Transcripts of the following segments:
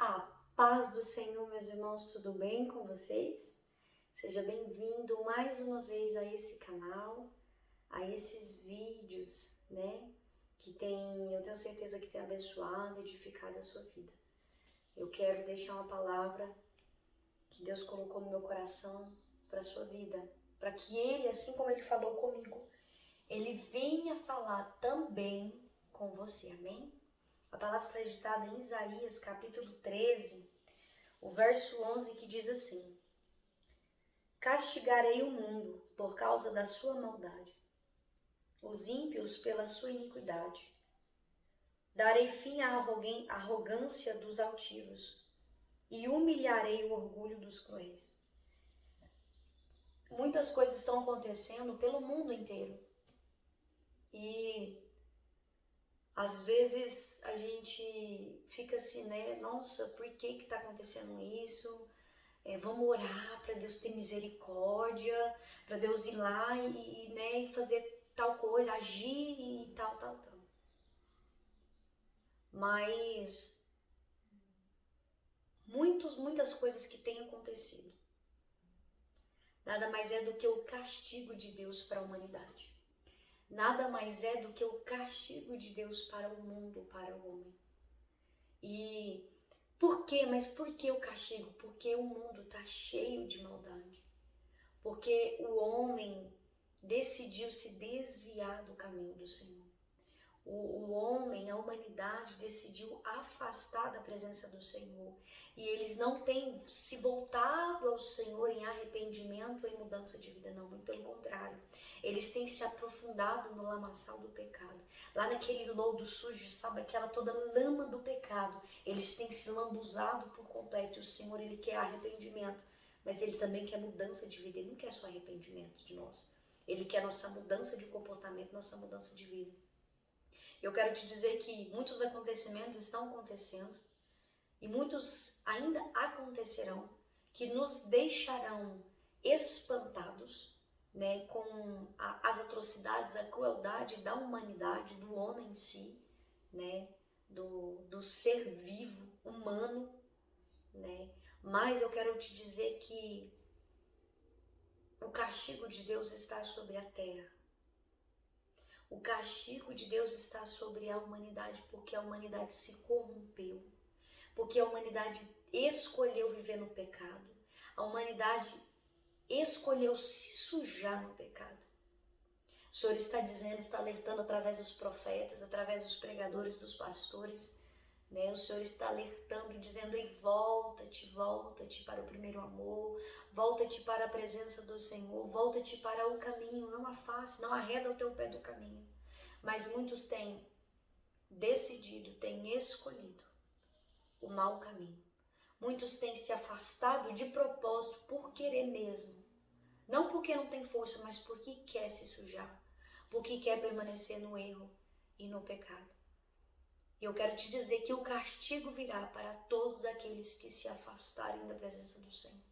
A paz do Senhor, meus irmãos, tudo bem com vocês? Seja bem-vindo mais uma vez a esse canal, a esses vídeos, eu tenho certeza que tem abençoado e edificado a sua vida. Eu quero deixar uma palavra que Deus colocou no meu coração para a sua vida, para que Ele, assim como Ele falou comigo, Ele venha falar também com você, amém? A palavra está registrada em Isaías, capítulo 13, o verso 11, que diz assim: Castigarei o mundo por causa da sua maldade, os ímpios pela sua iniquidade. Darei fim à arrogância dos altivos e humilharei o orgulho dos cruéis. Muitas coisas estão acontecendo pelo mundo inteiro e às vezes a gente fica assim, Nossa, por que está acontecendo isso? Vamos orar para Deus ter misericórdia, para Deus ir lá e fazer tal coisa, agir e tal. Mas muitas coisas que têm acontecido nada mais é do que o castigo de Deus para a humanidade. Nada mais é do que o castigo de Deus para o mundo, para o homem. E por quê? Mas por que o castigo? Porque o mundo está cheio de maldade. Porque o homem decidiu se desviar do caminho do Senhor. O homem, a humanidade decidiu afastar da presença do Senhor. E eles não têm se voltado ao Senhor em arrependimento, em mudança de vida, não. Muito pelo contrário. Eles têm se aprofundado no lamaçal do pecado. Lá naquele lodo sujo, sabe? Aquela toda lama do pecado. Eles têm se lambuzado por completo. E o Senhor, Ele quer arrependimento. Mas Ele também quer mudança de vida. Ele não quer só arrependimento de nós. Ele quer nossa mudança de comportamento, nossa mudança de vida. Eu quero te dizer que muitos acontecimentos estão acontecendo e muitos ainda acontecerão que nos deixarão espantados, com as atrocidades, a crueldade da humanidade, do homem em si, do ser vivo, humano, Mas eu quero te dizer que o castigo de Deus está sobre a terra. O castigo de Deus está sobre a humanidade porque a humanidade se corrompeu, porque a humanidade escolheu viver no pecado, a humanidade escolheu se sujar no pecado. O Senhor está dizendo, está alertando através dos profetas, através dos pregadores, dos pastores, O Senhor está alertando, dizendo: Ei, volta-te para o primeiro amor, volta-te para a presença do Senhor, volta-te para o caminho, não afaste, não arreda o teu pé do caminho. Mas muitos têm decidido, têm escolhido o mau caminho. Muitos têm se afastado de propósito por querer mesmo. Não porque não tem força, mas porque quer se sujar, porque quer permanecer no erro e no pecado. E eu quero te dizer que o castigo virá para todos aqueles que se afastarem da presença do Senhor.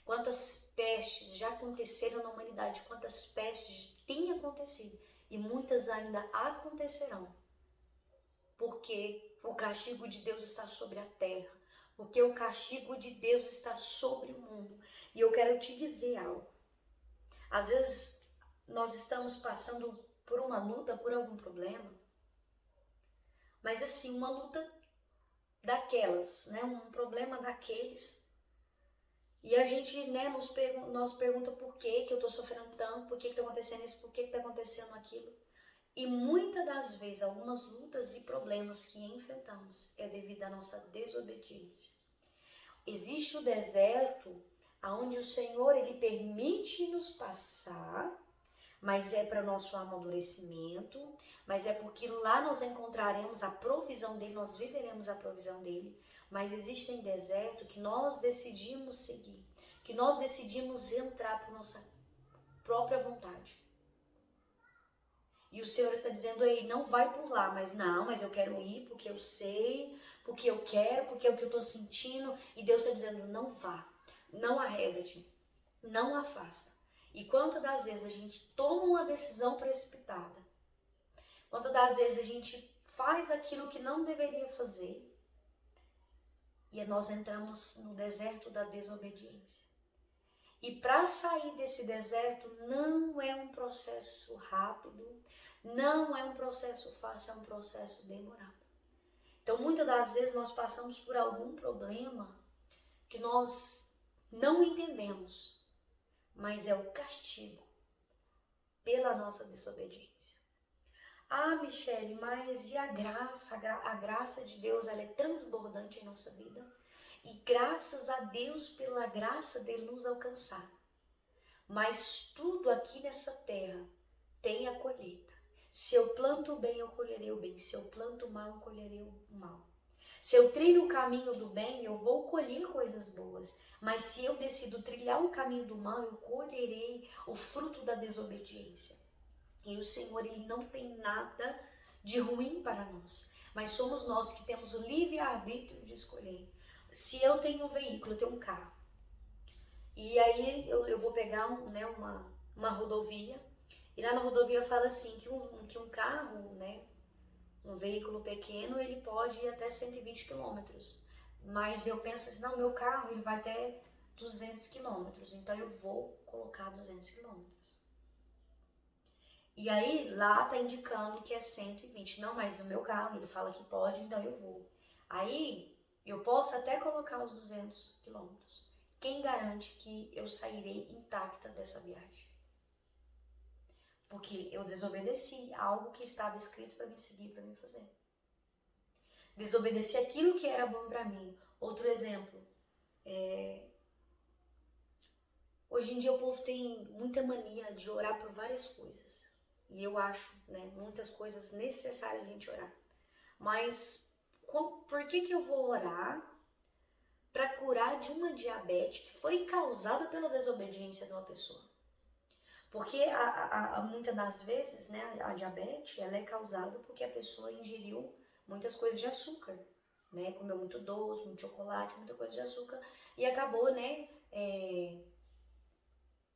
Quantas pestes já aconteceram na humanidade, quantas pestes têm acontecido e muitas ainda acontecerão. Porque o castigo de Deus está sobre a terra, porque o castigo de Deus está sobre o mundo. E eu quero te dizer algo. Às vezes nós estamos passando por uma luta, por algum problema, mas assim, uma luta daquelas, um problema daqueles. E a gente, nós pergunta por que eu tô sofrendo tanto, por que tá acontecendo isso, por que tá acontecendo aquilo. E muitas das vezes, algumas lutas e problemas que enfrentamos é devido à nossa desobediência. Existe o deserto onde o Senhor, Ele permite nos passar, mas é para o nosso amadurecimento, mas é porque lá nós encontraremos a provisão dEle, nós viveremos a provisão dEle. Mas existem desertos que nós decidimos seguir, que nós decidimos entrar por nossa própria vontade. E o Senhor está dizendo: Ei, não vai por lá, mas eu quero ir porque eu sei, porque eu quero, porque é o que eu estou sentindo. E Deus está dizendo: não vá, não arreda-te, não afasta. E quantas das vezes a gente toma uma decisão precipitada, quantas das vezes a gente faz aquilo que não deveria fazer, e nós entramos no deserto da desobediência. E para sair desse deserto não é um processo rápido, não é um processo fácil, é um processo demorado. Então, muitas das vezes nós passamos por algum problema que nós não entendemos, mas é o castigo pela nossa desobediência. Ah, Michele, mas e a graça? A graça de Deus, ela é transbordante em nossa vida. E graças a Deus pela graça dele nos alcançar. Mas tudo aqui nessa terra tem a colheita. Se eu planto o bem, eu colherei o bem. Se eu planto o mal, eu colherei o mal. Se eu trilho o caminho do bem, eu vou colher coisas boas. Mas se eu decido trilhar o caminho do mal, eu colherei o fruto da desobediência. E o Senhor, ele não tem nada de ruim para nós. Mas somos nós que temos o livre-arbítrio de escolher. Se eu tenho um veículo, eu tenho um carro. E aí eu vou pegar uma rodovia. E lá na rodovia fala assim, que um carro, né, um veículo pequeno, ele pode ir até 120 quilômetros. Mas eu penso assim, não, meu carro ele vai até 200 quilômetros, então eu vou colocar 200 quilômetros. E aí lá tá indicando que é 120, não, mas o meu carro, ele fala que pode, então eu vou. Aí eu posso até colocar os 200 quilômetros. Quem garante que eu sairei intacta dessa viagem? Porque eu desobedeci algo que estava escrito para me seguir, para me fazer. Desobedeci aquilo que era bom para mim. Outro exemplo, hoje em dia o povo tem muita mania de orar por várias coisas. E eu acho, né, muitas coisas necessárias a gente orar. Mas por que eu vou orar para curar de uma diabetes que foi causada pela desobediência de uma pessoa? Porque muitas das vezes, né, a diabetes, ela é causada porque a pessoa ingeriu muitas coisas de açúcar, né, comeu muito doce, muito chocolate, muita coisa de açúcar e acabou, né,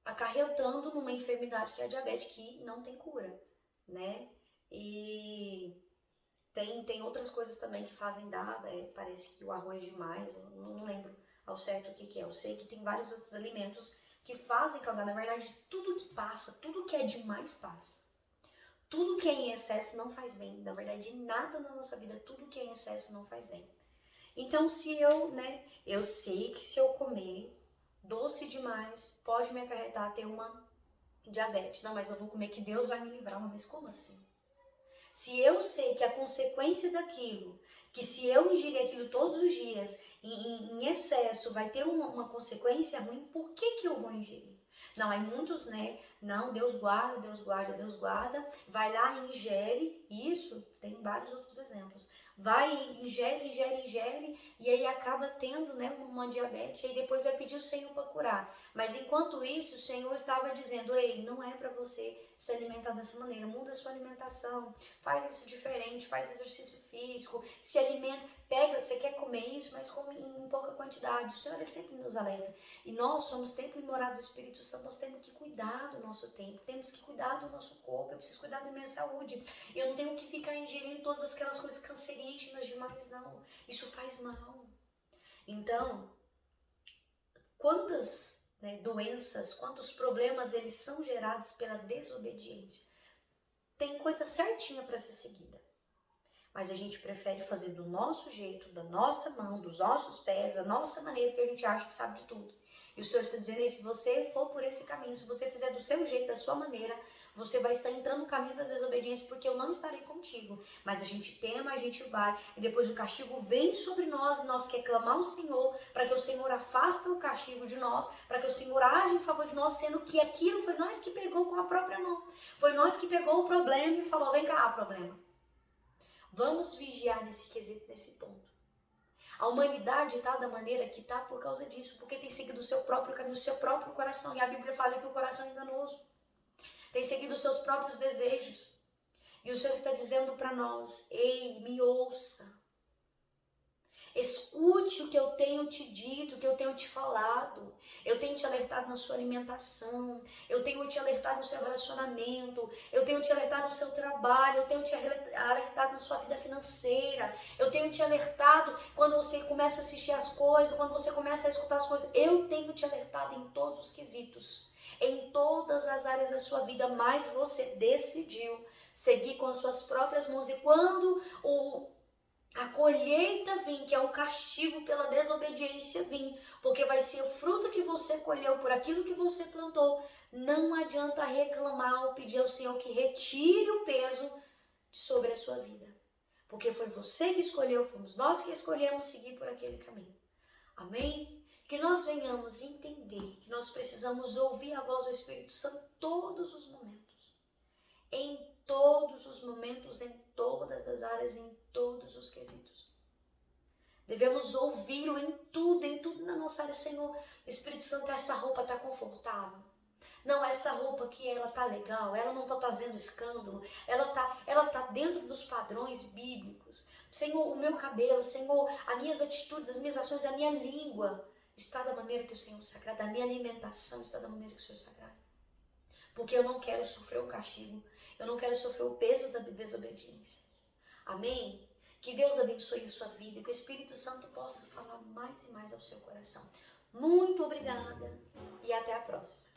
acarretando numa enfermidade que é a diabetes, que não tem cura, né, e tem outras coisas também que fazem dar, parece que o arroz demais, eu não lembro ao certo o que é, eu sei que tem vários outros alimentos que fazem causar, na verdade, tudo que passa, tudo que é demais passa. Tudo que é em excesso não faz bem. Na verdade, nada na nossa vida, tudo que é em excesso não faz bem. Então, se eu, né, eu sei que se eu comer doce demais, pode me acarretar a ter uma diabetes. Não, mas eu vou comer que Deus vai me livrar. Mas como assim? Se eu sei que a consequência daquilo, que se eu ingerir aquilo todos os dias, em excesso, vai ter uma consequência ruim, por que eu vou ingerir? Não, aí muitos, né? Não, Deus guarda, Deus guarda, Deus guarda. Vai lá e ingere. Isso, tem vários outros exemplos. Vai, ingere, e aí acaba tendo, né, uma diabetes, e aí depois vai pedir o Senhor para curar. Mas enquanto isso, o Senhor estava dizendo, ei, não é para você se alimentar dessa maneira, muda a sua alimentação, faz isso diferente, faz exercício físico, se alimenta, pega, você quer comer isso, mas come em pouca quantidade. O Senhor sempre nos alerta. E nós somos templo e morada do Espírito Santo, nós temos que cuidar do nosso tempo, temos que cuidar do nosso corpo, eu preciso cuidar da minha saúde. Eu não tenho que ficar ingerindo todas aquelas coisas cancerígenas demais, não. Isso faz mal. Então, quantas, né, doenças, quantos problemas eles são gerados pela desobediência? Tem coisa certinha para ser seguida. Mas a gente prefere fazer do nosso jeito, da nossa mão, dos nossos pés, da nossa maneira, que a gente acha que sabe de tudo. E o Senhor está dizendo aí, se você for por esse caminho, se você fizer do seu jeito, da sua maneira, você vai estar entrando no caminho da desobediência, porque eu não estarei contigo. Mas a gente tema, a gente vai, e depois o castigo vem sobre nós, e nós quer clamar ao Senhor, para que o Senhor afasta o castigo de nós, para que o Senhor age em favor de nós, sendo que aquilo foi nós que pegou com a própria mão. Foi nós que pegou o problema e falou, vem cá, problema. Vamos vigiar nesse quesito, nesse ponto. A humanidade está da maneira que está por causa disso, porque tem seguido o seu próprio caminho, o seu próprio coração. E a Bíblia fala que o coração é enganoso. Tem seguido os seus próprios desejos. E o Senhor está dizendo para nós, ei, me ouça. Escute Escute o que eu tenho te dito, o que eu tenho te falado. Eu tenho te alertado na sua alimentação, eu tenho te alertado no seu relacionamento, eu tenho te alertado no seu trabalho, eu tenho te alertado na sua vida financeira, eu tenho te alertado quando você começa a assistir as coisas, quando você começa a escutar as coisas. Eu tenho te alertado em todos os quesitos, em todas as áreas da sua vida, mas você decidiu seguir com as suas próprias mãos. E quando a colheita vir, que é o castigo pela desobediência vir, porque vai ser o fruto que você colheu por aquilo que você plantou, não adianta reclamar ou pedir ao Senhor que retire o peso sobre a sua vida, porque foi você que escolheu, fomos nós que escolhemos seguir por aquele caminho. Amém? Que nós venhamos entender que nós precisamos ouvir a voz do Espírito Santo em todos os momentos. Em todos os momentos, em todas as áreas, em todos os quesitos. Devemos ouvi-lo em tudo na nossa área. Senhor, Espírito Santo, essa roupa está confortável. Não, essa roupa aqui, ela tá legal, ela não tá trazendo escândalo, ela tá dentro dos padrões bíblicos. Senhor, o meu cabelo, Senhor, as minhas atitudes, as minhas ações, a minha língua está da maneira que o Senhor sagrada, a minha alimentação está da maneira que o Senhor sagrada. Porque eu não quero sofrer o castigo, eu não quero sofrer o peso da desobediência. Amém? Que Deus abençoe a sua vida e que o Espírito Santo possa falar mais e mais ao seu coração. Muito obrigada e até a próxima.